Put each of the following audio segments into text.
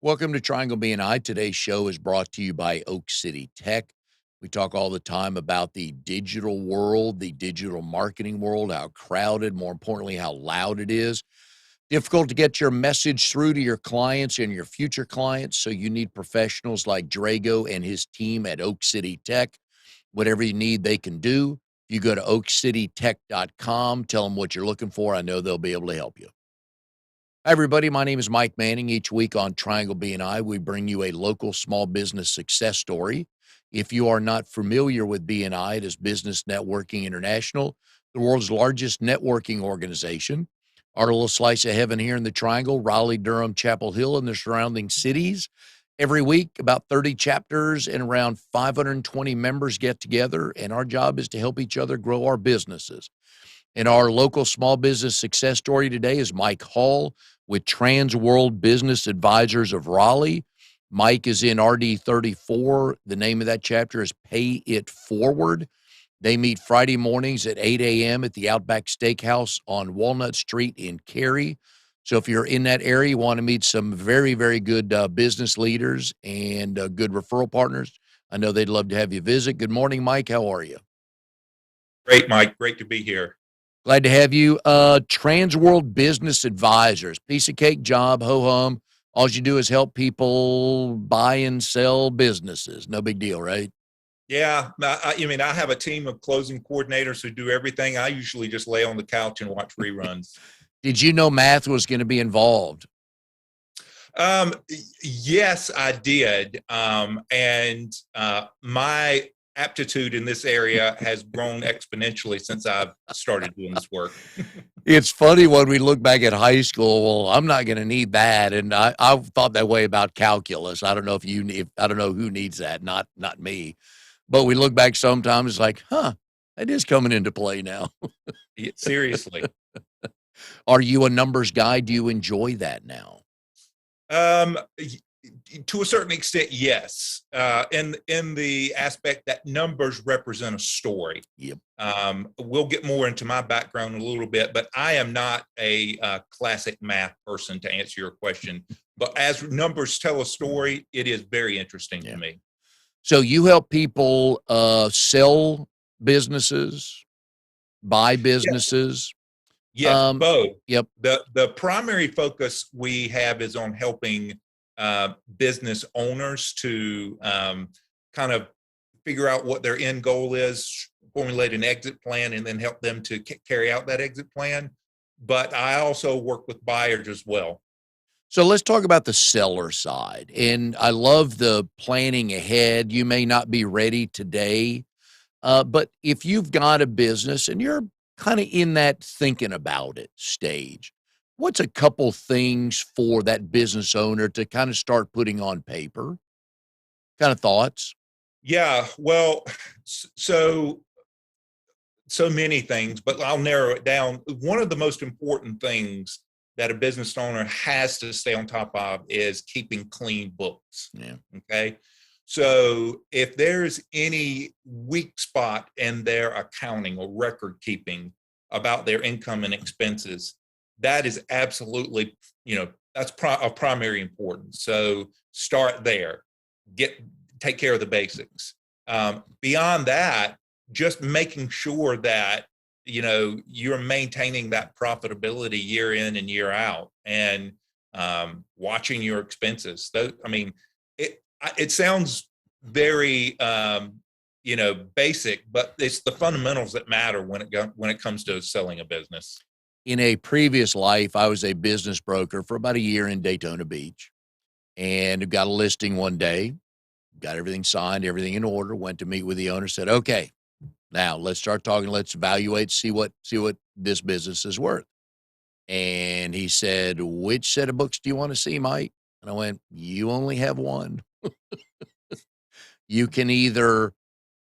Welcome to Triangle BNI. Today's show is brought to you by Oak City Tech. We talk all the time about the digital world, the digital marketing world, how crowded, more importantly, how loud it is. Difficult to get your message through to your clients and your future clients. So you need professionals like Drago and his team at Oak City Tech. Whatever you need, they can do. You go to oakcitytech.com, tell them what you're looking for. I know they'll be able to help you. Hi, everybody. My name is Mike Manning. Each week on Triangle BNI, we bring you a local small business success story. If you are not familiar with BNI, it is Business Networking International, the world's largest networking organization. Our little slice of heaven here in the Triangle, Raleigh, Durham, Chapel Hill, and the surrounding cities. Every week, about 30 chapters and around 520 members get together, and our job is to help each other grow our businesses. And our local small business success story today is Mike Hall with Transworld Business Advisors of Raleigh. Mike is in RD 34. The name of that chapter is Pay It Forward. They meet Friday mornings at 8 a.m. at the Outback Steakhouse on Walnut Street in Cary. So if you're in that area, you want to meet some very, very good business leaders and good referral partners, I know they'd love to have you visit. Good morning, Mike. How are you? Great, Mike. Great to be here. Glad to have you. Transworld Business Advisors, piece of cake job, ho hum. All you do is help people buy and sell businesses. No big deal, right? Yeah, I have a team of closing coordinators who do everything. I usually just lay on the couch and watch reruns. Did you know math was going to be involved? Yes, I did. My aptitude in this area has grown exponentially since I've started doing this work. It's funny when we look back at high school. Well, I'm not going to need that, and I thought that way about calculus. I don't know if you need. I don't know who needs that. Not me. But we look back sometimes. It's like, that is coming into play now. Seriously. Are you a numbers guy? Do you enjoy that now? Um, to a certain extent, yes. In the aspect that numbers represent a story. Yep. We'll get more into my background in a little bit, but I am not a classic math person to answer your question. But as numbers tell a story, it is very interesting to me. So you help people sell businesses, buy businesses. Yes, both. Yep. The primary focus we have is on helping business owners to kind of figure out what their end goal is, formulate an exit plan, and then help them to carry out that exit plan. But I also work with buyers as well. So let's talk about the seller side. And I love the planning ahead. You may not be ready today, but if you've got a business and you're kind of in that thinking about it stage, what's a couple things for that business owner to kind of start putting on paper? Kind of thoughts? Yeah, well, so many things, but I'll narrow it down. One of the most important things that a business owner has to stay on top of is keeping clean books. Yeah. Okay. So if there's any weak spot in their accounting or record keeping about their income and expenses, that is absolutely, that's of primary importance. So start there, take care of the basics. Beyond that, just making sure that you're maintaining that profitability year in and year out, and watching your expenses. It sounds very basic, but it's the fundamentals that matter when it comes to selling a business. In a previous life, I was a business broker for about a year in Daytona Beach, and got a listing one day, got everything signed, everything in order, went to meet with the owner, said, okay, now let's start talking. Let's evaluate, see what this business is worth. And he said, which set of books do you want to see, Mike? And I went, you only have one. You can either,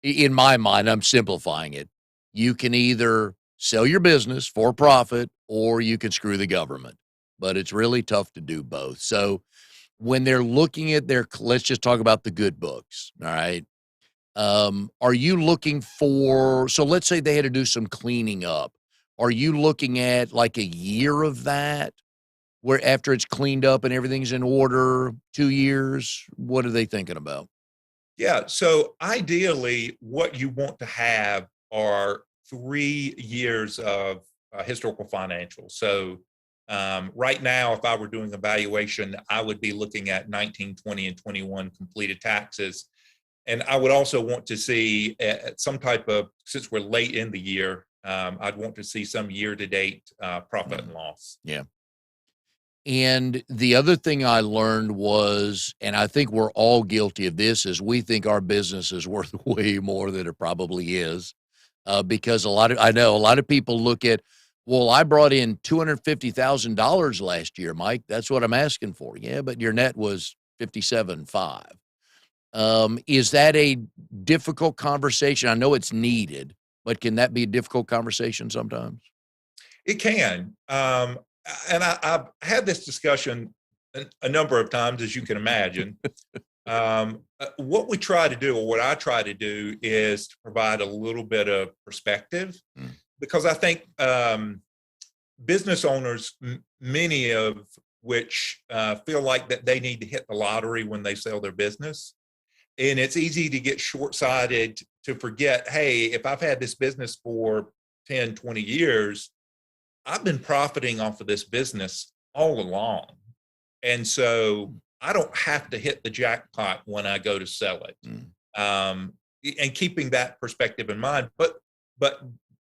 in my mind, I'm simplifying it. You can either sell your business for profit or you can screw the government, but it's really tough to do both. So when they're looking at let's just talk about the good books. All right. Are you looking for, so let's say they had to do some cleaning up. Are you looking at like a year of that? Where after it's cleaned up and everything's in order, 2 years, what are they thinking about? Yeah. So ideally, what you want to have are 3 years of historical financials. So right now, if I were doing a valuation, I would be looking at 19, 20, and 21 completed taxes. And I would also want to see some type of, since we're late in the year, I'd want to see some year to date profit and Mm, loss. yeah. And the other thing I learned was, and I think we're all guilty of this, is we think our business is worth way more than it probably is. Because I know a lot of people look at, well, I brought in $250,000 last year, Mike. That's what I'm asking for. Yeah, but your net was 57.5. Is that a difficult conversation? I know it's needed, but can that be a difficult conversation sometimes? It can. And I've had this discussion a number of times, as you can imagine. What we try to do, or what I try to do, is to provide a little bit of perspective, Mm. because I think business owners, many of which feel like that they need to hit the lottery when they sell their business. And it's easy to get short sighted to forget, hey, if I've had this business for 10, 20 years, I've been profiting off of this business all along. And so I don't have to hit the jackpot when I go to sell it. Mm. Um, and keeping that perspective in mind, but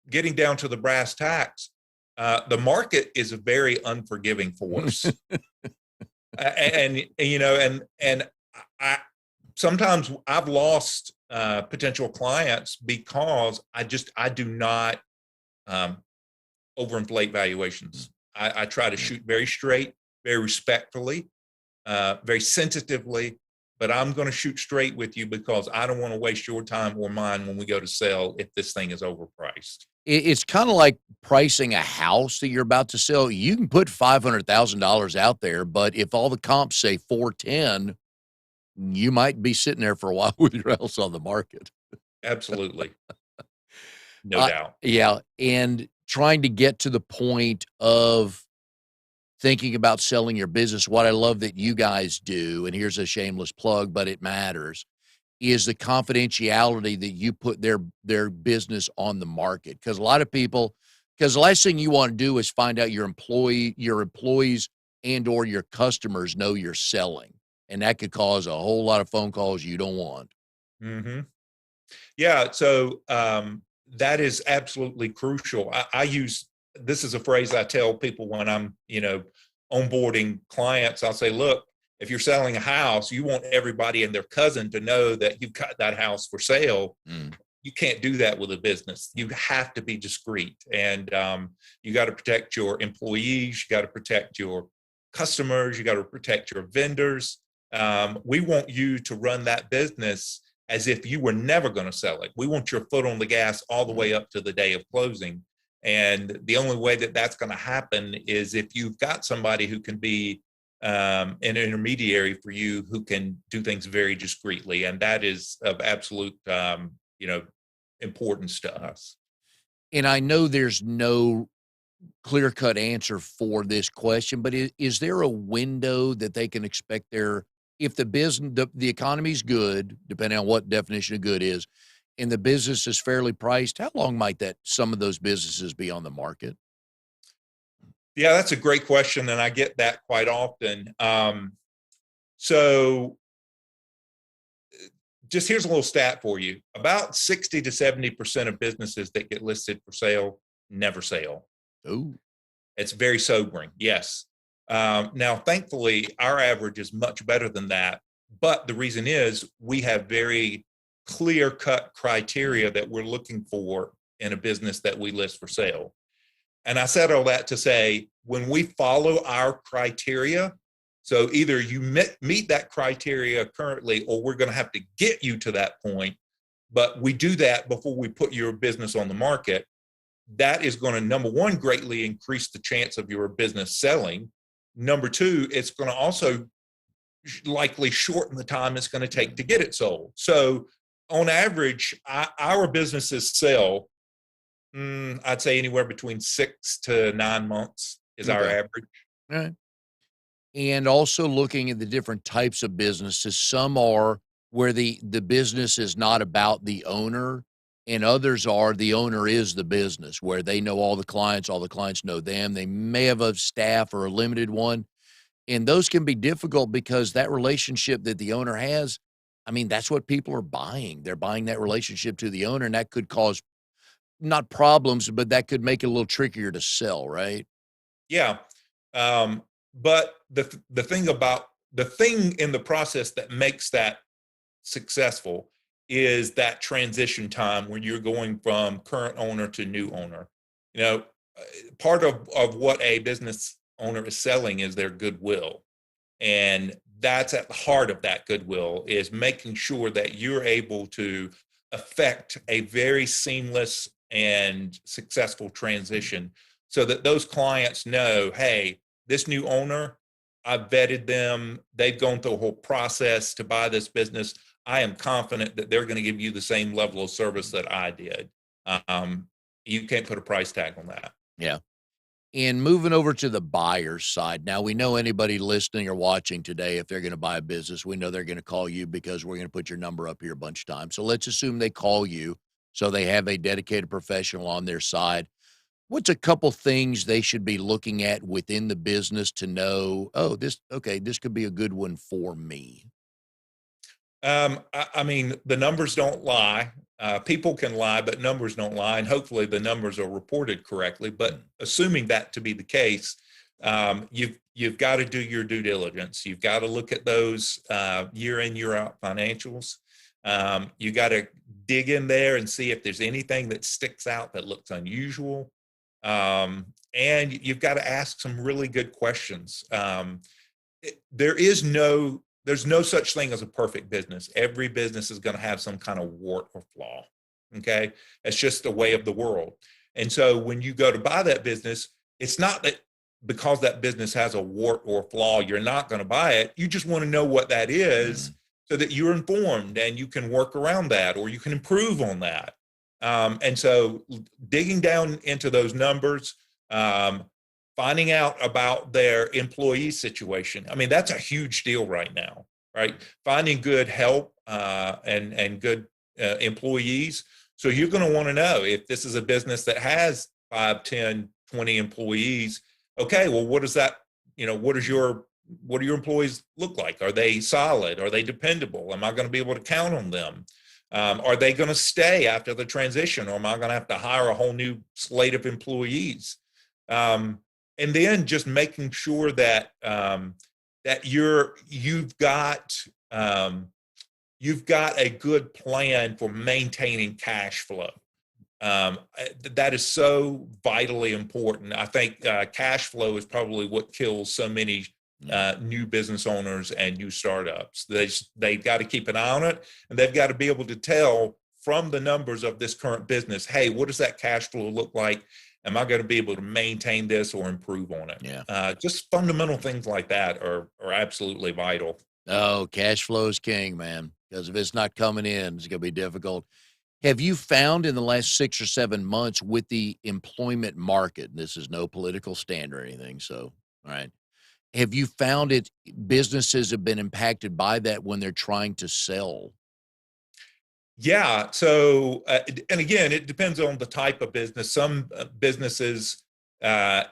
getting down to the brass tacks, the market is a very unforgiving force. And you know, and I sometimes I've lost potential clients because I do not um, overinflate valuations. I try to shoot very straight, very respectfully, very sensitively, but I'm going to shoot straight with you because I don't want to waste your time or mine when we go to sell if this thing is overpriced. It's kinda like pricing a house that you're about to sell. You can put $500,000 out there, but if all the comps say 410, you might be sitting there for a while with your house on the market. Absolutely, no Uh, doubt. yeah, and trying to get to the point of thinking about selling your business, what I love that you guys do, and here's a shameless plug, but it matters, is the confidentiality that you put their business on the market. Because a lot of people, because the last thing you wanna do is find out your employees and or your customers know you're selling, and that could cause a whole lot of phone calls you don't want. Hmm. Yeah, so that is absolutely crucial. I use this is a phrase I tell people when I'm, onboarding clients. I'll say, look, if you're selling a house, you want everybody and their cousin to know that you've got that house for sale. Mm. You can't do that with a business. You have to be discreet, and you got to protect your employees. You got to protect your customers. You got to protect your vendors. We want you to run that business as if you were never going to sell it. We want your foot on the gas all the way up to the day of closing. And the only way that that's going to happen is if you've got somebody who can be an intermediary for you, who can do things very discreetly. And that is of absolute, importance to us. And I know there's no clear-cut answer for this question, but is there a window that they can expect their if the economy's good, depending on what definition of good is, and the business is fairly priced, how long might that some of those businesses be on the market? Yeah, that's a great question. And I get that quite often. So just here's a little stat for you. About 60 to 70% of businesses that get listed for sale never sell. Ooh. It's very sobering. Yes. Now, thankfully, our average is much better than that. But the reason is we have very clear cut criteria that we're looking for in a business that we list for sale. And I said all that to say, when we follow our criteria, so either you meet that criteria currently, or we're going to have to get you to that point. But we do that before we put your business on the market. That is going to, number one, greatly increase the chance of your business selling. Number two, it's going to also likely shorten the time it's going to take to get it sold. So on average, our businesses sell, I'd say anywhere between 6 to 9 months is our Okay. average. All right. and also looking at the different types of businesses. Some are where the business is not about the owner, and others are the owner is the business, where they know all the clients know them. They may have a staff or a limited one, and those can be difficult because that relationship that the owner has, I mean, that's what people are buying. They're buying that relationship to the owner, and that could cause not problems, but that could make it a little trickier to sell, right? Yeah. But the thing in the process that makes that successful is that transition time when you're going from current owner to new owner. You know, part of what a business owner is selling is their goodwill. And that's at the heart of that goodwill, is making sure that you're able to affect a very seamless and successful transition so that those clients know, hey, this new owner, I've vetted them. They've gone through a whole process to buy this business. I am confident that they're going to give you the same level of service that I did. Um, you can't put a price tag on that. Yeah. And moving over to the buyer's side, now we know anybody listening or watching today, if they're going to buy a business, we know they're going to call you because we're going to put your number up here a bunch of times. So let's assume they call you. So they have a dedicated professional on their side. What's a couple things they should be looking at within the business to know, oh, this could be a good one for me? I mean, the numbers don't lie. People can lie, but numbers don't lie. And hopefully the numbers are reported correctly. But assuming that to be the case, you've got to do your due diligence. You've got to look at those year in, year out financials. You got to dig in there and see if there's anything that sticks out that looks unusual. And you've got to ask some really good questions. There is there's no such thing as a perfect business. Every business is going to have some kind of wart or flaw. Okay. It's just the way of the world. And so when you go to buy that business, it's not that because that business has a wart or flaw, you're not going to buy it. You just want to know what that is so that you're informed and you can work around that or you can improve on that. And so digging down into those numbers, finding out about their employee situation. I mean, that's a huge deal right now, right? Finding good help and good employees. So you're going to want to know if this is a business that has 5, 10, 20 employees. Okay, well, what does that, what do your employees look like? Are they solid? Are they dependable? Am I going to be able to count on them? Are they going to stay after the transition, or am I going to have to hire a whole new slate of employees? And then just making sure that that you've got a good plan for maintaining cash flow. That is so vitally important. I think cash flow is probably what kills so many new business owners and new startups. They've got to keep an eye on it, and they've got to be able to tell from the numbers of this current business, hey, what does that cash flow look like? Am I going to be able to maintain this or improve on it? Yeah. Just fundamental things like that are absolutely vital. Oh, cash flow is king, man. Because if it's not coming in, it's going to be difficult. Have you found in the last 6 or 7 months with the employment market, and this is no political stand or anything, so, all right. Have you found businesses have been impacted by that when they're trying to sell? Yeah. So, and again, it depends on the type of business. Some businesses, uh,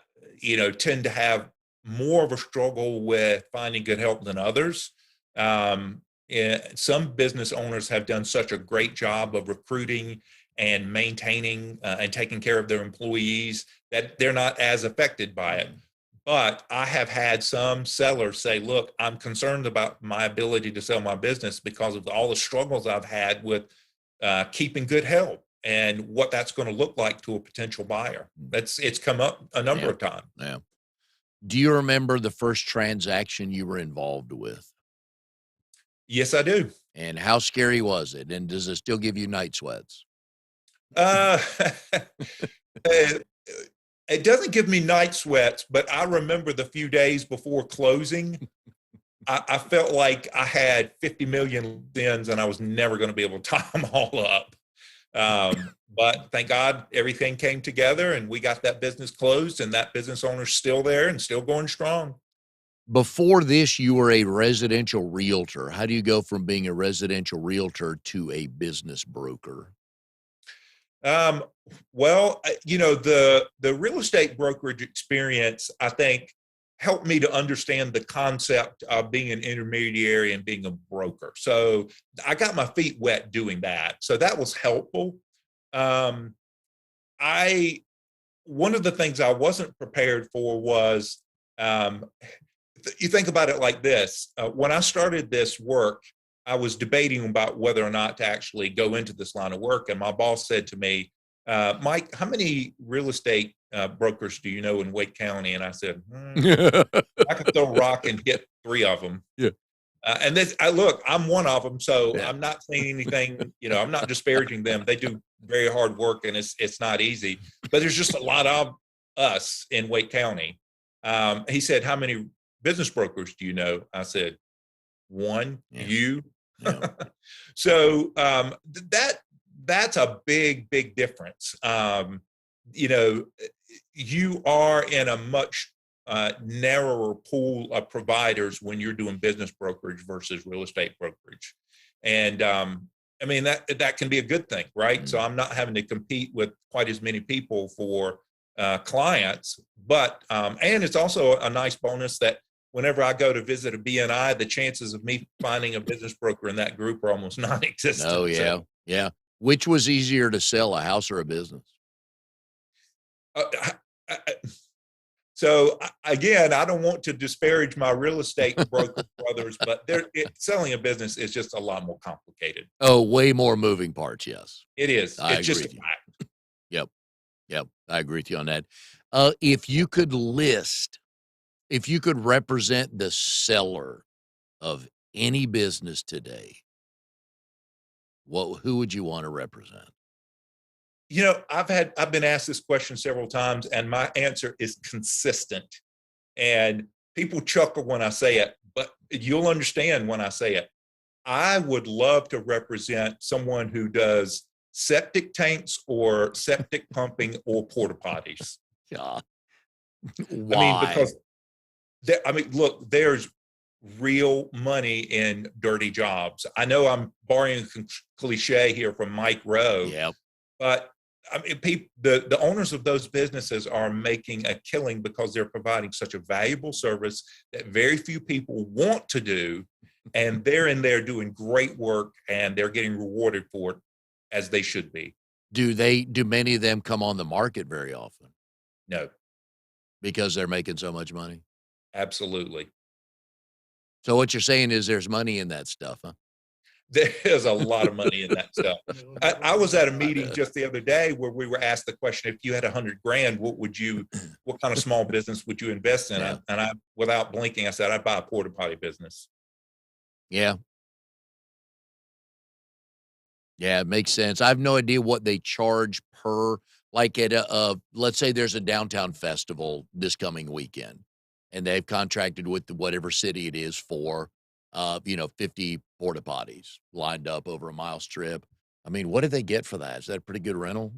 tend to have more of a struggle with finding good help than others. Some business owners have done such a great job of recruiting and maintaining and taking care of their employees that they're not as affected by it. But I have had some sellers say, look, I'm concerned about my ability to sell my business because of all the struggles I've had with keeping good help and what that's going to look like to a potential buyer. It's come up a number Yeah. of times. Yeah. Do you remember the first transaction you were involved with? Yes, I do. And how scary was it? And does it still give you night sweats? Uh, it it doesn't give me night sweats, but I remember the few days before closing. I felt like I had 50 million sins and I was never going to be able to tie them all up. But thank God everything came together and we got that business closed, and that business owner's still there and still going strong. Before this, you were a residential realtor. How do you go from being a residential realtor to a business broker? Um, the real estate brokerage experience, I think, helped me to understand the concept of being an intermediary and being a broker. So I got my feet wet doing that. So that was helpful. Um, I One of the things I wasn't prepared for was um, you think about it like this. When I started this work, I was debating about whether or not to actually go into this line of work. And my boss said to me, Mike, how many real estate brokers do you know in Wake County? And I said, I could throw a rock and hit three of them. Yeah. And this, look, I'm one of them, so Yeah. I'm not saying anything. I'm not disparaging them. They do very hard work, and it's not easy. But there's just a lot of us in Wake County. He said, "How many business brokers do you know?" I said, "One, Yeah. you." Yeah. So that's a big difference. You are in a much narrower pool of providers when you're doing business brokerage versus real estate brokerage. And I mean, that can be a good thing, right? So I'm not having to compete with quite as many people for clients, but and it's also a nice bonus that whenever I go to visit a BNI, the chances of me finding a business broker in that group are almost non-existent. Oh, yeah. So, Yeah. Which was easier to sell, a house or a business? uh, I, I, again, I don't want to disparage my real estate broker brothers, but selling a business is just a lot more complicated. Oh, way more moving parts, yes. It is. I It's agree just a with you. fact. Yep. Yep. I agree with you on that. If you could represent the seller of any business today, who would you want to represent? I've been asked this question several times, and my answer is consistent. And people chuckle when I say it, but you'll understand when I say it. I would love to represent someone who does septic tanks or septic pumping or porta potties. Yeah. I mean, Why? because look, there's real money in dirty jobs. I know I'm borrowing a cliche here from Mike Rowe, Yep. but I mean, the owners of those businesses are making a killing because they're providing such a valuable service that very few people want to do, and they're in there doing great work, and they're getting rewarded for it as they should be. Do many of them come on the market very often No, because they're making so much money? absolutely. So what you're saying is there's money in that stuff, huh? There's a lot of money in that stuff. I was at a meeting just the other day where we were asked the question: if you had $100,000, what kind of small business would you invest in? Yeah. I, without blinking, I said, I'd buy a porta potty business. Yeah. Yeah, it makes sense. I have no idea what they charge per, like at let's say there's a downtown festival this coming weekend, and they've contracted with whatever city it is for, 50 porta potties lined up over a mile strip. I mean, what do they get for that? Is that a pretty good rental?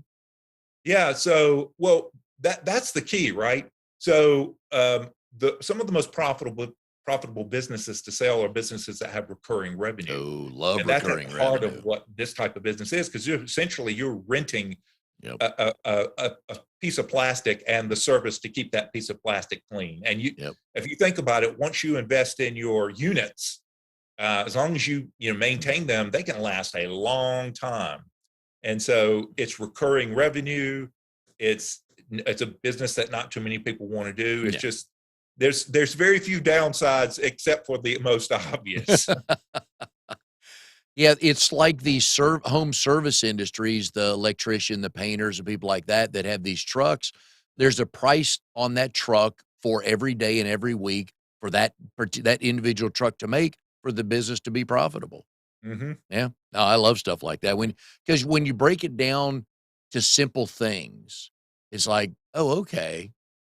Yeah. So, well, that's the key, right? So, some of the most profitable businesses to sell are businesses that have recurring revenue. Oh, love And that's at recurring the heart revenue. of what this type of business is, because you're renting Yep. a piece of plastic and the service to keep that piece of plastic clean. And Yep. if you think about it, once you invest in your units, as long as you maintain them, they can last a long time. And so it's recurring revenue. It's a business that not too many people want to do. It's just there's very few downsides except for the most obvious. Yeah, it's like the home service industries, the electrician, the painters, and people like that that have these trucks. There's a price on that truck for every day and every week for that individual truck to make for the business to be profitable. Mm-hmm. Yeah. No, I love stuff like that. Because when you break it down to simple things, it's like, oh, okay.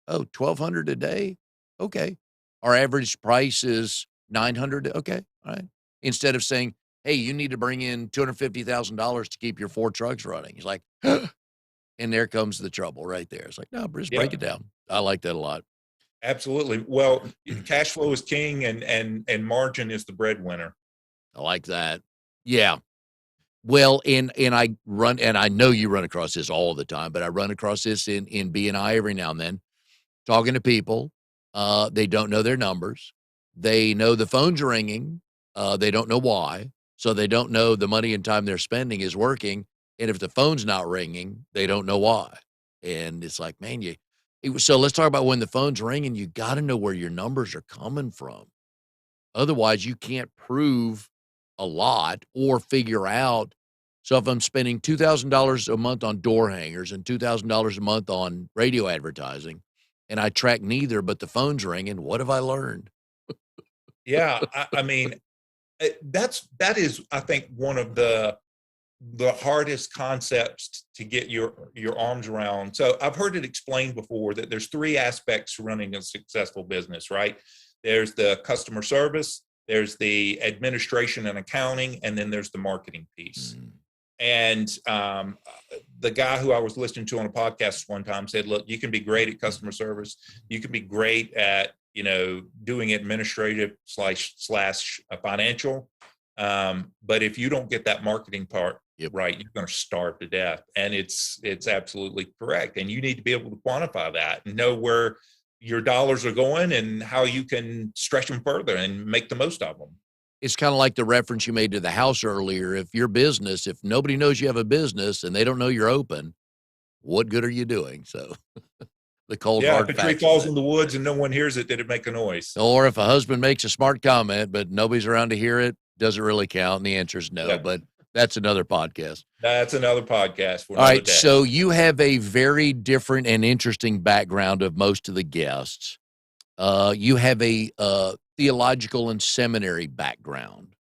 Oh, 1,200 a day. Okay. Our average price is 900. Okay. All right. Instead of saying, hey, you need to bring in $250,000 to keep your 4 trucks running. He's like, and there comes the trouble right there. It's like, no, just Yeah. break it down. I like that a lot. Absolutely. Well, cash flow is king, and margin is the breadwinner. I like that. Yeah. Well, and I run, and I know you run across this all the time, but I run across this in BNI every now and then, talking to people. They don't know their numbers. They know the phone's ringing. They don't know why. So they don't know the money and time they're spending is working. And if the phone's not ringing, they don't know why. And it's like, man, so let's talk about when the phone's ringing, you got to know where your numbers are coming from. Otherwise, you can't prove a lot or figure out. So if I'm spending $2,000 a month on door hangers and $2,000 a month on radio advertising, and I track neither, but the phone's ringing, what have I learned? Yeah, I mean, that is, I think, one of the hardest concepts to get your arms around. So I've heard it explained before that there's three aspects to running a successful business, right? There's the customer service, there's the administration and accounting, and then there's the marketing piece. Mm, And the guy who I was listening to on a podcast one time said, "Look, you can be great at customer service. You can be great at doing administrative slash financial, but if you don't get that marketing part yep. right, you're going to starve to death." And it's absolutely correct. And you need to be able to quantify that and know where your dollars are going and how you can stretch them further and make the most of them. It's kind of like the reference you made to the house earlier. If your business, if nobody knows you have a business and they don't know you're open, what good are you doing? So the cold, Yeah, if hard a tree facts of falls that. in the woods and no one hears it, did it make a noise? Or if a husband makes a smart comment, but nobody's around to hear it, does it really count? And the answer is no, Yeah, but that's another podcast. that's another podcast for All another right. day. So you have a very different and interesting background of most of the guests. You have a theological and seminary background.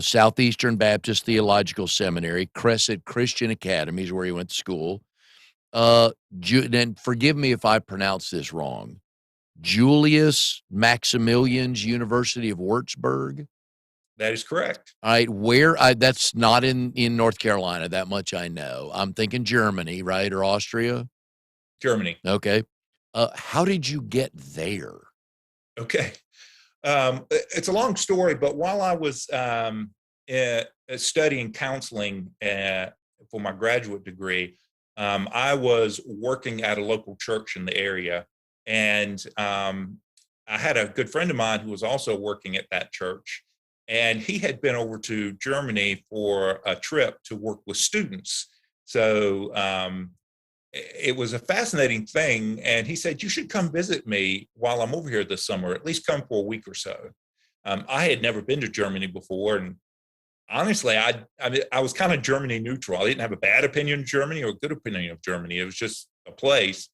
Southeastern Baptist Theological Seminary, Crescent Christian Academy is where he went to school. And forgive me if I pronounce this wrong. Julius Maximilian's University of Würzburg. That is correct. All right, that's not in North Carolina, that much I know. I'm thinking Germany, right, or Austria? Germany. Okay. How did you get there? Okay. It's a long story, but while I was studying counseling for my graduate degree, I was working at a local church in the area. And I had a good friend of mine who was also working at that church. And he had been over to Germany for a trip to work with students. So it was a fascinating thing. And he said, "You should come visit me while I'm over here this summer, at least come for a week or so." I had never been to Germany before. And honestly, I was kind of Germany neutral. I didn't have a bad opinion of Germany or a good opinion of Germany. It was just a place.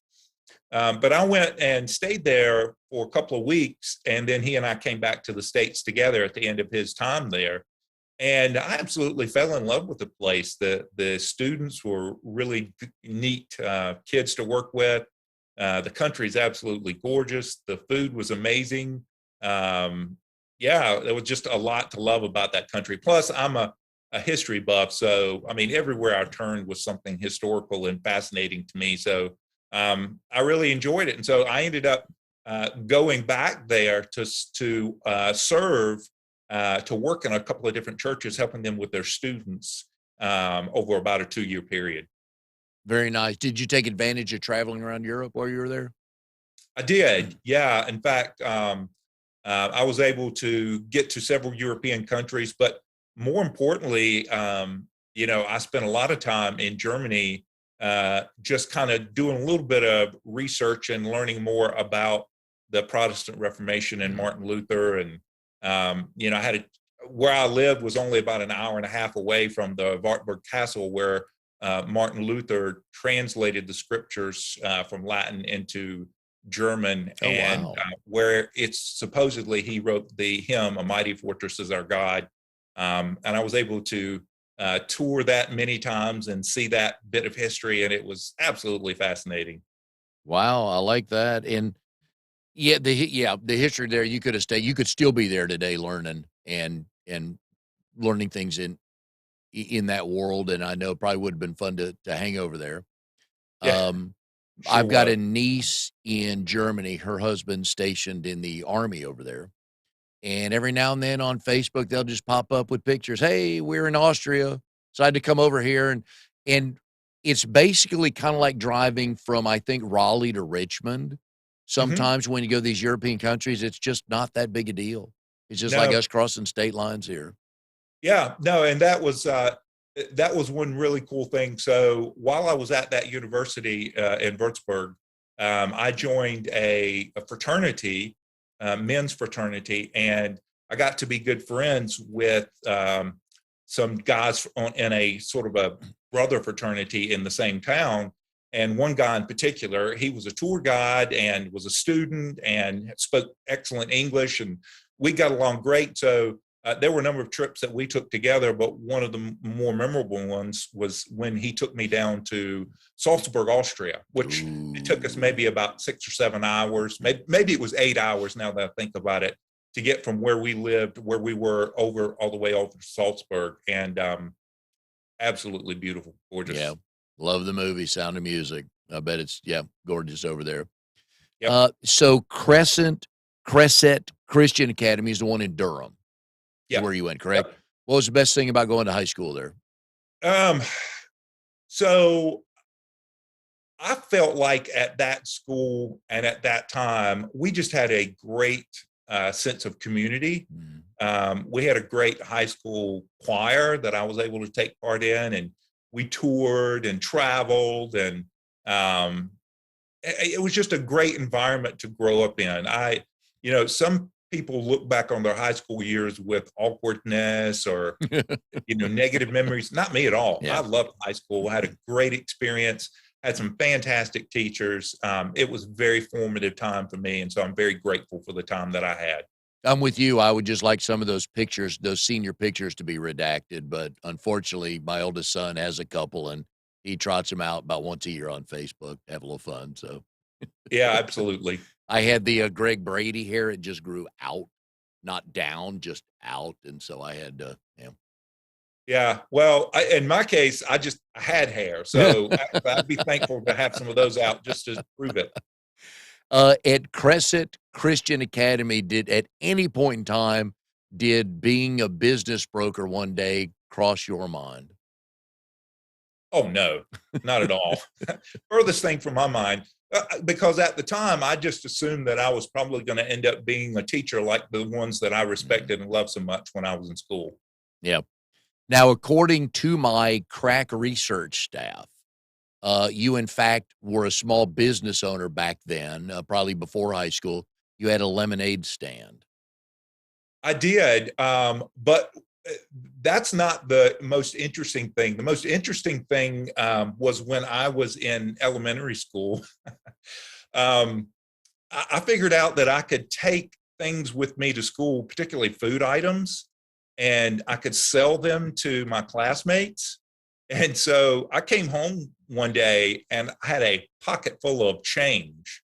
But I went and stayed there for a couple of weeks. And then he and I came back to the States together at the end of his time there. And I absolutely fell in love with the place. The students were really neat kids to work with. The country is absolutely gorgeous. The food was amazing. Yeah, there was just a lot to love about that country. Plus, I'm a history buff, so I mean, everywhere I turned was something historical and fascinating to me. So I really enjoyed it, and so I ended up going back there to serve to work in a couple of different churches, helping them with their students over about a 2-year period. Very nice. Did you take advantage of traveling around Europe while you were there? I did, yeah. In fact, I was able to get to several European countries, but more importantly, I spent a lot of time in Germany, just kind of doing a little bit of research and learning more about the Protestant Reformation and Mm. Martin Luther. And I had where I lived was only about an hour and a half away from the Wartburg Castle, where Martin Luther translated the scriptures from Latin into German, Oh, and wow. where it's supposedly he wrote the hymn "A Mighty Fortress Is Our God." And I was able to tour that many times and see that bit of history, and it was absolutely fascinating. Wow, I like that. And the history there, you could have stayed. You could still be there today learning and learning things in that world, and I know it probably would have been fun to hang over there. Yeah. Um, Sure I've got was. a niece in Germany. Her husband's stationed in the army over there. And every now and then on Facebook, they'll just pop up with pictures. Hey, we're in Austria. Decided to come over here. And it's basically kind of like driving from, I think, Raleigh to Richmond. Hmm. Sometimes when you go to these European countries, it's just not that big a deal. It's just like No, us crossing state lines here. yeah, no, and that was one really cool thing. So while I was at that university in Würzburg, I joined a fraternity, men's fraternity, and I got to be good friends with some guys in a sort of a brother fraternity in the same town. And one guy in particular, he was a tour guide and was a student and spoke excellent English, and we got along great. So there were a number of trips that we took together, but one of the more memorable ones was when he took me down to Salzburg, Austria, which it took us Ooh. maybe about 6 or 7 hours. Maybe it was 8 hours now that I think about it, to get from where we lived, where we were, over all the way over to Salzburg. And absolutely beautiful, Yeah. gorgeous. Love the movie Sound of Music. I bet it's, yeah, gorgeous over there. Yep. So Crescent Christian Academy is the one in Durham, is Yep. where you went, correct? Yep. What was the best thing about going to high school there? Um, so I felt like at that school and at that time, we just had a great sense of community. Mhm. We had a great high school choir that I was able to take part in, and we toured and traveled, and um, it was just a great environment to grow up in. Some people look back on their high school years with awkwardness or negative memories. Not me at all. I Yeah. loved high school. I had a great experience. Had some fantastic teachers. It was a very formative time for me, and so I'm very grateful for the time that I had. I'm with you. I would just like some of those pictures, those senior pictures to be redacted, but unfortunately, my oldest son has a couple, and he trots them out about once a year on Facebook, have a little fun, so Yeah, absolutely. I had the, Greg Brady hair, it just grew out, not down, just out, and so I had to, Yeah. Well, in my case, I had hair, yeah. so I'd be thankful to have some of those out just to prove it. At Crescent Christian Academy, did at any point in time, did being a business broker one day cross your mind? Oh no, not at all. Furthest thing from my mind, because at the time I just assumed that I was probably going to end up being a teacher like the ones that I Mm, respected and loved so much when I was in school. yeah. Now, according to my crack research staff, you in fact were a small business owner back then, probably before high school. You had a lemonade stand. I did, but uh, that's not the most interesting thing. The most interesting thing was when I was in elementary school. um, I figured out that I could take things with me to school, particularly food items, and I could sell them to my classmates. And so I came home one day and I had a pocket full of change.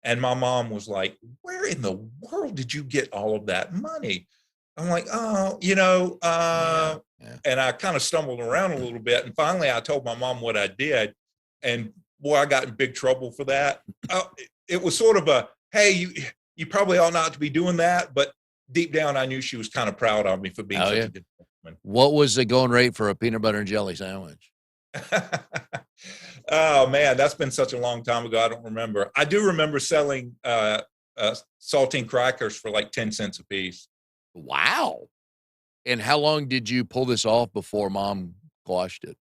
And my mom was like, "Where in the world did you get all of that money?" I'm like, "Oh, Yeah, yeah. and I kind of stumbled around a little bit. And finally, I told my mom what I did. And boy, I got in big trouble for that. It was sort of a, hey, you probably ought not to be doing that. But deep down, I knew she was kind of proud of me for being Oh, such yeah. a good woman. What was the going rate for a peanut butter and jelly sandwich? Oh man, that's been such a long time ago. I don't remember. I do remember selling saltine crackers for like 10 cents a piece. Wow. And how long did you pull this off before mom quashed it?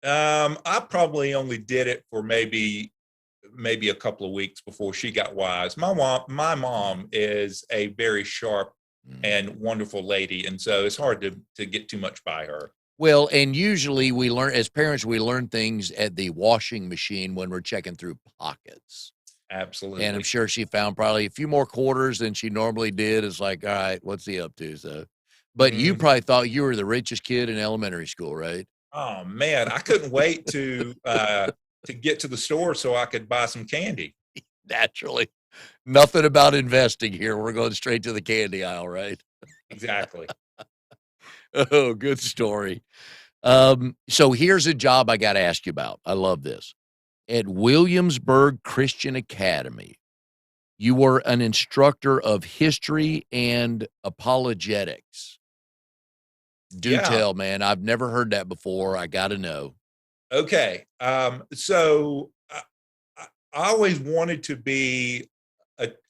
I probably only did it for maybe a couple of weeks before she got wise. My mom is a very sharp Mm. and wonderful lady, and so it's hard to get too much by her. Well, and usually we learn as parents, we learn things at the washing machine when we're checking through pockets. And I'm Absolutely. sure she found probably a few more quarters than she normally did. It's like, all right, what's he up to? So, but you Mhm. probably thought you were the richest kid in elementary school, right? Oh man, I couldn't wait to get to the store so I could buy some candy. Naturally. Nothing about investing here. We're going straight to the candy aisle, right? Exactly. Oh, good story. So here's a job I got to ask you about. I love this. at Williamsburg Christian Academy. You were an instructor of history and apologetics. Do Yeah. tell, man. I've never heard that before. I got to know. Okay. So I always wanted to be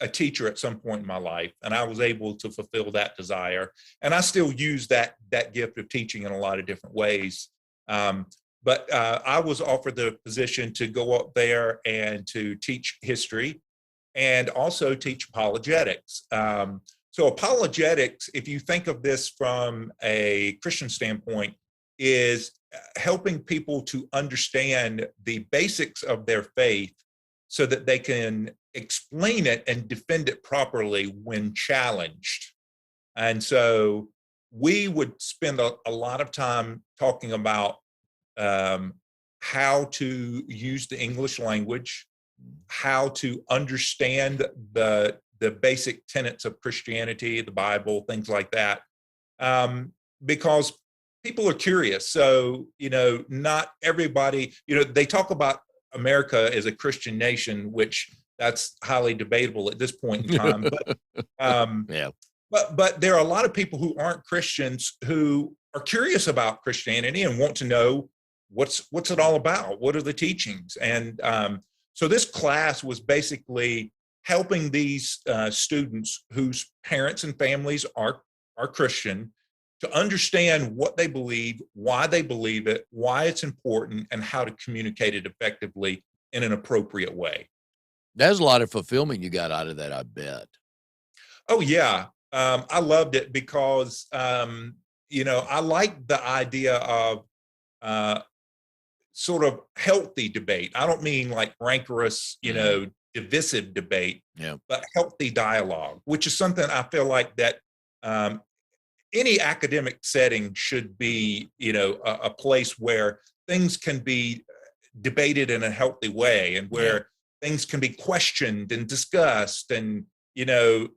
a teacher at some point in my life, and I was able to fulfill that desire. And I still use that gift of teaching in a lot of different ways. Um, but I was offered the position to go up there and to teach history and also teach apologetics. So apologetics, if you think of this from a Christian standpoint, is helping people to understand the basics of their faith so that they can explain it and defend it properly when challenged. And so we would spend a lot of time talking about um, how to use the English language, how to understand the basic tenets of Christianity, the Bible, things like that, because people are curious. So not everybody. They talk about America as a Christian nation, which that's highly debatable at this point in time. But um, Yeah. but there are a lot of people who aren't Christians who are curious about Christianity and want to know what's it all about? What are the teachings? And so this class was basically helping these students whose parents and families are Christian to understand what they believe, why they believe it, why it's important, and how to communicate it effectively in an appropriate way. There's a lot of fulfillment you got out of that, I bet. Oh yeah, I loved it because I like the idea of uh, sort of healthy debate. I don't mean like rancorous, Mhm. divisive debate, Yeah. but healthy dialogue, which is something I feel like that um, any academic setting should be, a place where things can be debated in a healthy way and Yeah. where things can be questioned and discussed. And, you know,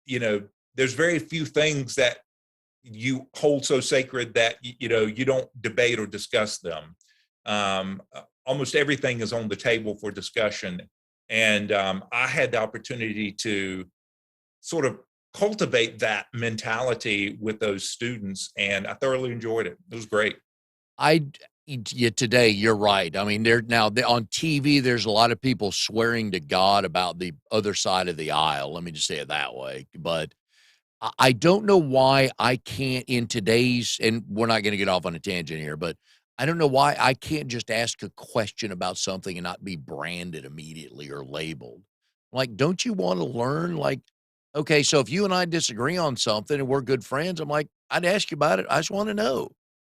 you know, there's very few things that you hold so sacred that you don't debate or discuss them. Almost everything is on the table for discussion, and I had the opportunity to sort of cultivate that mentality with those students, and I thoroughly enjoyed it. It was great. I yeah, today you're right. I mean, on TV, there's a lot of people swearing to God about the other side of the aisle. Let me just say it that way. But I don't know why I can't in today's, and we're not going to get off on a tangent here, but I don't know why I can't just ask a question about something and not be branded immediately or labeled. Like, don't you want to learn? Like, okay, so if you and I disagree on something and we're good friends, I'm like, I'd ask you about it. I just want to know.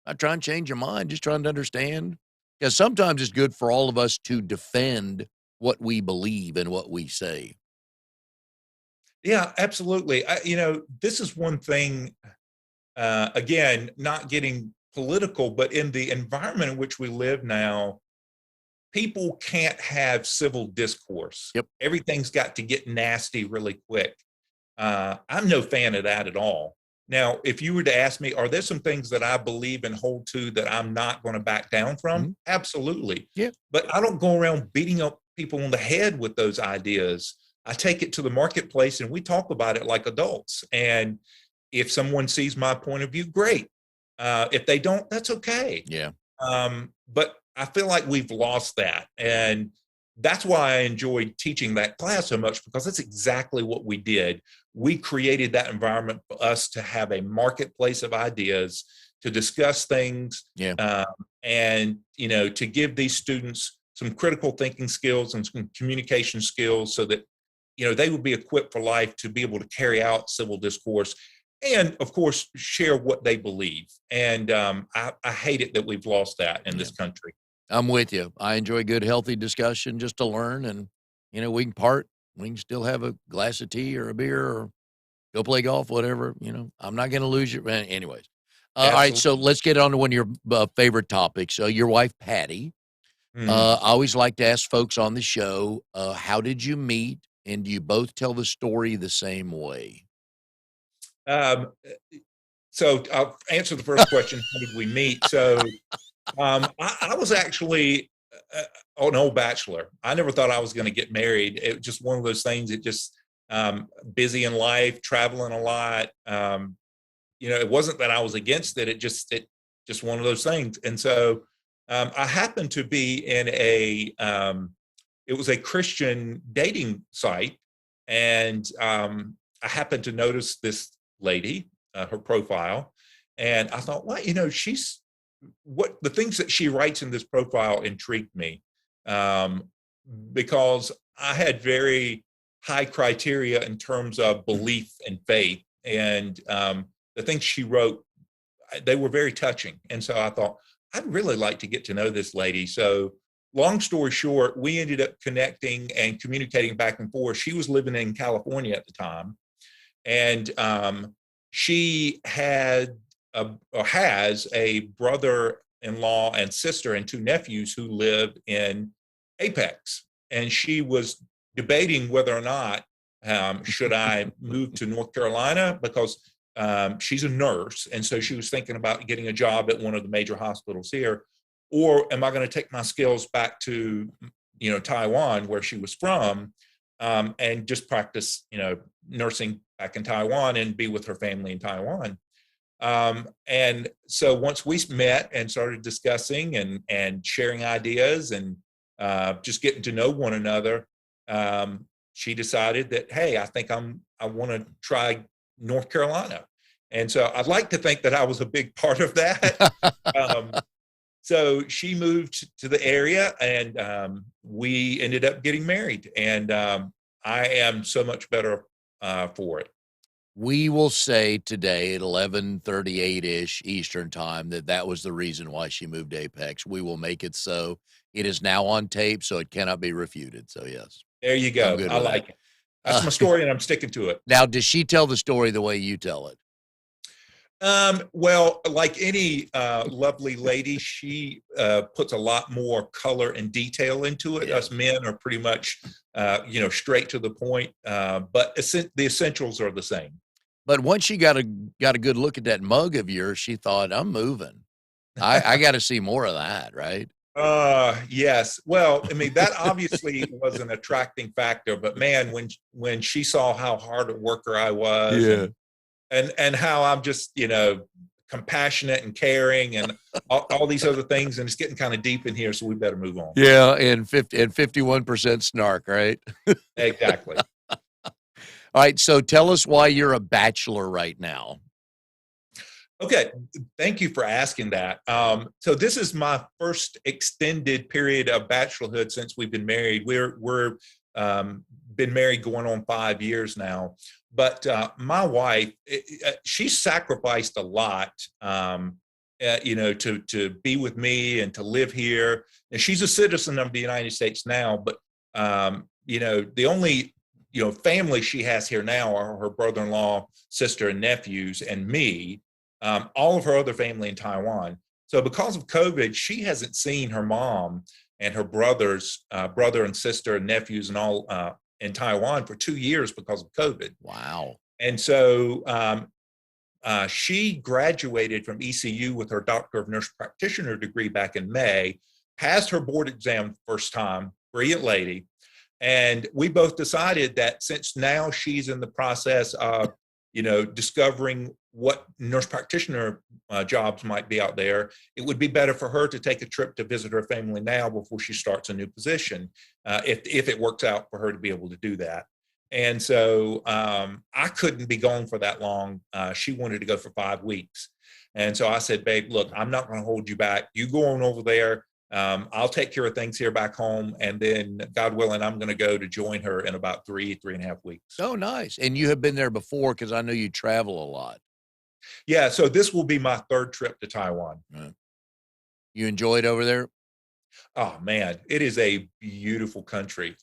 I try and change your mind, just trying to understand. Because sometimes it's good for all of us to defend what we believe and what we say. Yeah, absolutely. This is one thing. Again, not getting political, but in the environment in which we live now, people can't have civil discourse. Yep. Everything's got to get nasty really quick. I'm no fan of that at all. Now, if you were to ask me, are there some things that I believe and hold to that I'm not going to back down from? Mhm. Absolutely. Yeah. But I don't go around beating up people on the head with those ideas. I take it to the marketplace and we talk about it like adults. And if someone sees my point of view, great. If they don't, that's okay. Yeah. But I feel like we've lost that. And that's why I enjoyed teaching that class so much, because that's exactly what we did. We created that environment for us to have a marketplace of ideas, to discuss things, Yeah. and to give these students some critical thinking skills and some communication skills so that they would be equipped for life to be able to carry out civil discourse and of course share what they believe. And I hate it that we've lost that in Yeah. this country. I'm with you. I enjoy good, healthy discussion just to learn, and we can part. We can still have a glass of tea or a beer or go play golf, whatever. I'm not going to lose you. Anyways, all right. Absolutely. So let's get on to one of your favorite topics. Your wife, Patty. Mhm. I always like to ask folks on the show, how did you meet, and do you both tell the story the same way? um, so I'll answer the first question, how did we meet? So I was actually an old bachelor. I never thought I was going to get married. It was just one of those things. It just busy in life, traveling a lot. It wasn't that I was against it. It just one of those things. And so I happened to be in it was a Christian dating site, and I happened to notice this lady, her profile, and I thought, well, she's what the things that she writes in this profile intrigued me, um, because I had very high criteria in terms of belief and faith, and the things she wrote, they were very touching. And so I thought, I'd really like to get to know this lady. So long story short, we ended up connecting and communicating back and forth. She was living in California at the time, and she has a brother-in-law and sister and two nephews who live in Apex. And she was debating whether or not should I move to North Carolina, because she's a nurse, and so she was thinking about getting a job at one of the major hospitals here, or am I going to take my skills back to Taiwan, where she was from, and just practice nursing back in Taiwan and be with her family in Taiwan. And so once we met and started discussing and sharing ideas and just getting to know one another, she decided that, hey, I think I want to try North Carolina. And so I'd like to think that I was a big part of that. So she moved to the area, and we ended up getting married. And I am so much better for it. We will say today at 11:38-ish Eastern time that was the reason why she moved to Apex. We will make it so. It is now on tape, so it cannot be refuted. So, yes, There you I'm go. good I with that. like it. That's my story, and I'm sticking to it. Now, does she tell the story the way you tell it? Well, like any lovely lady, she puts a lot more color and detail into it. Yeah. Us men are pretty much, straight to the point, but the essentials are the same. But once she got a good look at that mug of yours, she thought, "I'm moving. I got to see more of that." Right? Yes. Well, I mean, that obviously was an attracting factor, but man, when she saw how hard a worker I was, Yeah. and how I'm just, compassionate and caring and all these other things, and it's getting kind of deep in here, so we better move on. Yeah, and 51% snark, right? Exactly. All right, so tell us why you're a bachelor right now. Okay, thank you for asking that. So this is my first extended period of bachelorhood since we've been married. We're been married going on 5 years now. But my wife, she sacrificed a lot, to be with me and to live here. And she's a citizen of the United States now, but the only family she has here now are her brother-in-law, sister, and nephews, and me. All of her other family in Taiwan. So because of COVID, she hasn't seen her mom and her brother and sister and nephews and all in Taiwan for 2 years because of COVID. Wow. And so she graduated from ECU with her Doctor of Nurse Practitioner degree back in May, passed her board exam first time, brilliant lady. And we both decided that since now she's in the process of, discovering what nurse practitioner jobs might be out there, it would be better for her to take a trip to visit her family now before she starts a new position, if it works out for her to be able to do that. And so I couldn't be gone for that long. She wanted to go for 5 weeks. And so I said, babe, look, I'm not going to hold you back. You go on over there. I'll take care of things here back home. And then, God willing, I'm going to go to join her in about 3.5 weeks. Oh, nice. And you have been there before, because I know you travel a lot. Yeah. So this will be my 3rd trip to Taiwan. You enjoy it over there? Oh, man, it is a beautiful country.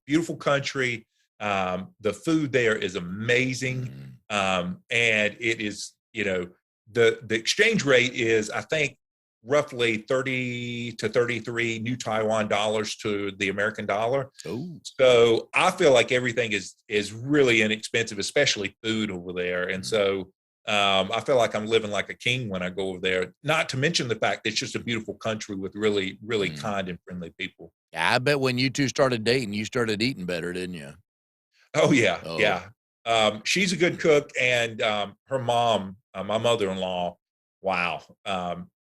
Beautiful country. The food there is amazing. And it is, the exchange rate is, I think, roughly 30 to 33 new Taiwan dollars to the American dollar. Ooh. So I feel like everything is really inexpensive, especially food over there. And so I feel like I'm living like a king when I go over there. Not to mention the fact that it's just a beautiful country with really, really Mm. kind and friendly people. I bet when you two started dating, you started eating better, didn't you? Oh yeah, Oh, yeah. She's a good cook, and her mom, my mother-in-law. Wow.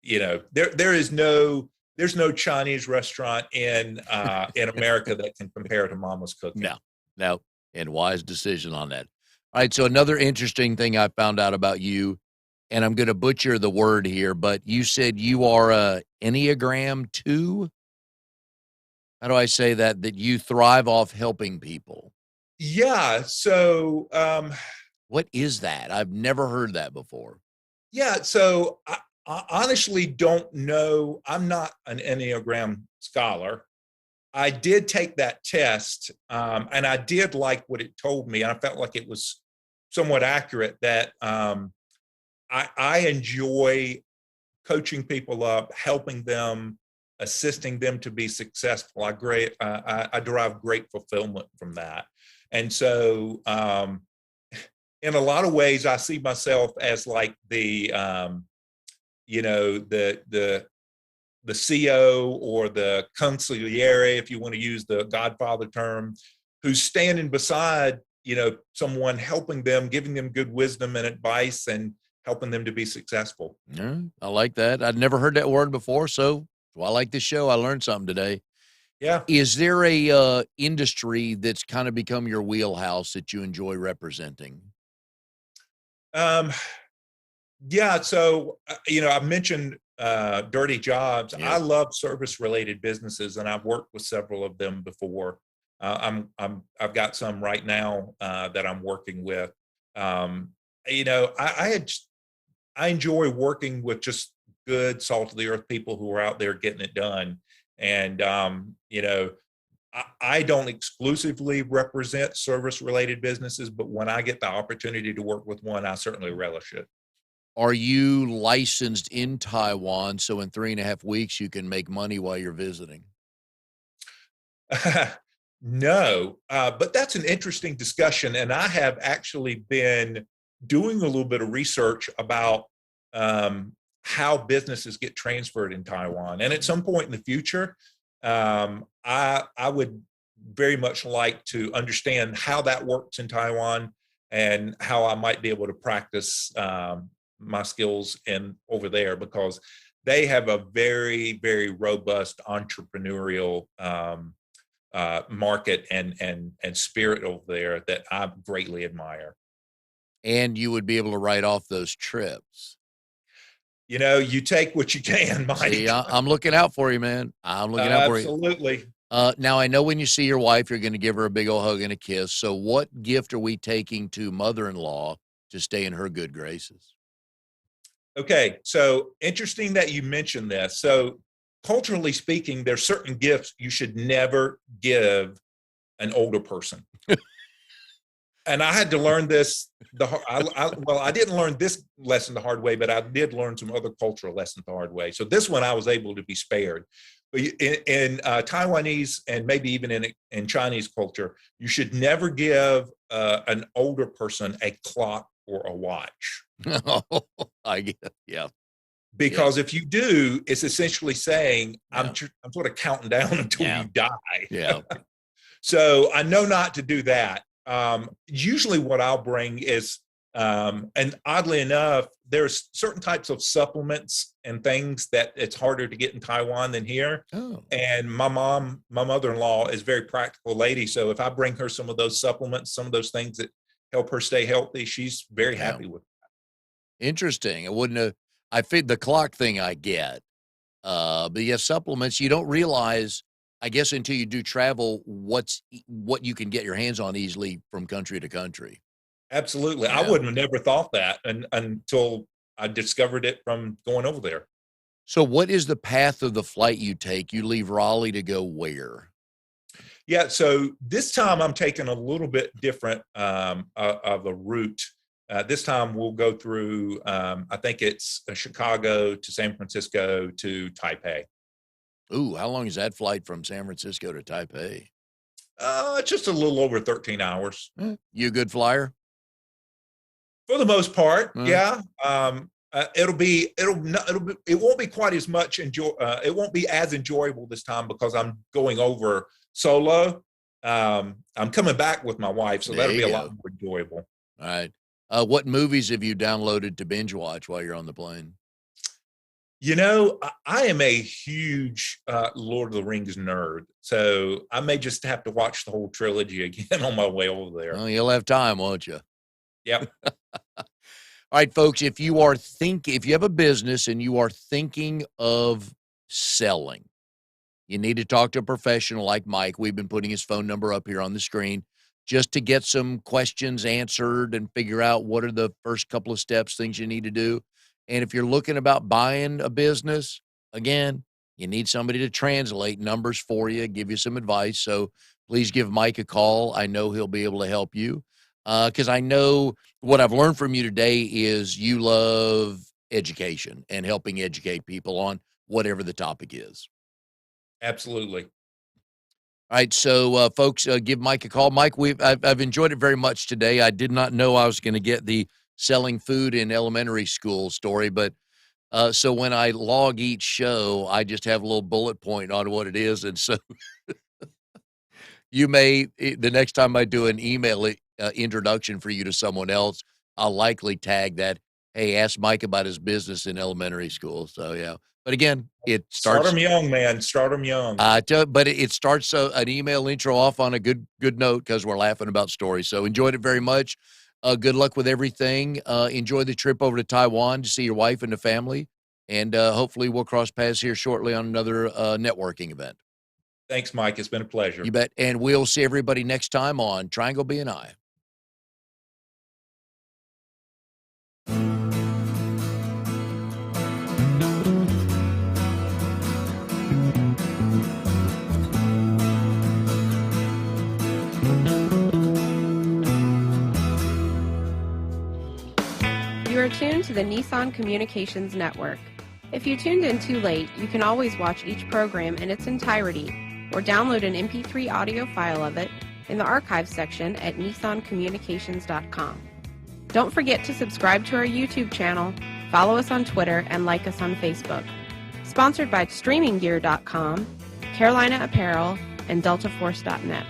There's no Chinese restaurant in America that can compare to Mama's cooking. no, no, and wise decision on that. All right, so another interesting thing I found out about you, and I'm gonna butcher the word here, but you said you are a Enneagram 2? How do I say that? That you thrive off helping people. Yeah. So What is that? I've never heard that before. yeah. So I honestly don't know. I'm not an Enneagram scholar. I did take that test, and I did like what it told me. I felt like it was somewhat accurate that I enjoy coaching people up, helping them, assisting them to be successful. I derive great fulfillment from that. And so, in a lot of ways, I see myself as like you know, the CO or the consigliere, if you want to use the Godfather term, who's standing beside, someone helping them, giving them good wisdom and advice and helping them to be successful. Yeah, I like that. I'd never heard that word before, so well, I like this show. I learned something today. Yeah. Is there a, industry that's kinda become your wheelhouse that you enjoy representing? Um, yeah. So, I mentioned dirty jobs. I Yep. love service related businesses, and I've worked with several of them before. I've got some right now that I'm working with. Um, I enjoy working with just good, salt of the earth people who are out there getting it done. And, I don't exclusively represent service related businesses, but when I get the opportunity to work with one, I certainly relish it. Are you licensed in Taiwan so in 3.5 weeks you can make money while you're visiting? No, but that's an interesting discussion. And I have actually been doing a little bit of research about how businesses get transferred in Taiwan. And at some point in the future, I would very much like to understand how that works in Taiwan and how I might be able to practice my skills in over there because they have a very, very robust entrepreneurial market and spirit over there that I greatly admire. And you would be able to write off those trips. You take what you can, See, Mike. I'm looking out for you, man. I'm looking out for you. Absolutely. Now I know when you see your wife, you're gonna give her a big old hug and a kiss, so what gift are we taking to mother-in-law to stay in her good graces? Okay, so interesting that you mentioned this. So, culturally speaking, there's certain gifts you should never give an older person. And I had to learn this. Well, I didn't learn this lesson the hard way, but I did learn some other cultural lessons the hard way. So this one I was able to be spared. But in Taiwanese and maybe even in Chinese culture, you should never give an older person a clock or a watch Oh, I get yeah, yeah, because if you do, it's essentially saying yeah, I'm sort of counting down until yeah, you die. yeah. So I know not to do that. Usually, what I'll bring is, and oddly enough, there's certain types of supplements and things that it's harder to get in Taiwan than here. Oh, And my mother-in-law is a very practical lady. So if I bring her some of those supplements, some of those things that help her stay healthy, she's very yeah. happy with. Interesting. I wouldn't have I think the clock thing I get, but yeah, supplements, you don't realize, I guess, until you do travel, what you can get your hands on easily from country to country. Absolutely. I Yeah. wouldn't have never thought that until I discovered it from going over there. So what is the path of the flight you take? You leave Raleigh to go where? Yeah, so this time I'm taking a little bit different of a route. This time we'll go through, I think it's Chicago to San Francisco to Taipei. Ooh, how long is that flight from San Francisco to Taipei? Just a little over 13 hours. You a good flyer? For the most part, Huh? yeah. It won't be quite as much it won't be as enjoyable this time because I'm going over solo. I'm coming back with my wife, so There that'll you be a lot go. more enjoyable. All right. What movies have you downloaded to binge watch while you're on the plane? I am a huge Lord of the Rings nerd, so I may just have to watch the whole trilogy again on my way over there. Well, you'll have time, won't you? Yep. All right, folks, if you have a business and you are thinking of selling, you need to talk to a professional like Mike. We've been putting his phone number up here on the screen just to get some questions answered and figure out what are the first couple of steps, things you need to do. And if you're looking about buying a business, again, you need somebody to translate numbers for you, give you some advice. So please give Mike a call. I know he'll be able to help you because I know what I've learned from you today is you love education and helping educate people on whatever the topic is. Absolutely. All right, so folks, give Mike a call. Mike, I've enjoyed it very much today. I did not know I was going to get the selling food in elementary school story, but so when I log each show, I just have a little bullet point on what it is, and so the next time I do an email introduction for you to someone else, I'll likely tag that. Hey, ask Mike about his business in elementary school. So yeah, but again, it Start starts. them young, man. Start them young. But it starts an email intro off on a good note because we're laughing about stories. So enjoyed it very much. Good luck with everything. Enjoy the trip over to Taiwan to see your wife and the family, and hopefully we'll cross paths here shortly on another networking event. Thanks, Mike. It's been a pleasure. You bet. And we'll see everybody next time on Triangle BNI. You are tuned to the Nissan Communications Network. If you tuned in too late, you can always watch each program in its entirety or download an MP3 audio file of it in the archives section at nissancommunications.com. Don't forget to subscribe to our YouTube channel, follow us on Twitter, and like us on Facebook. Sponsored by StreamingGear.com, Carolina Apparel, and DeltaForce.net.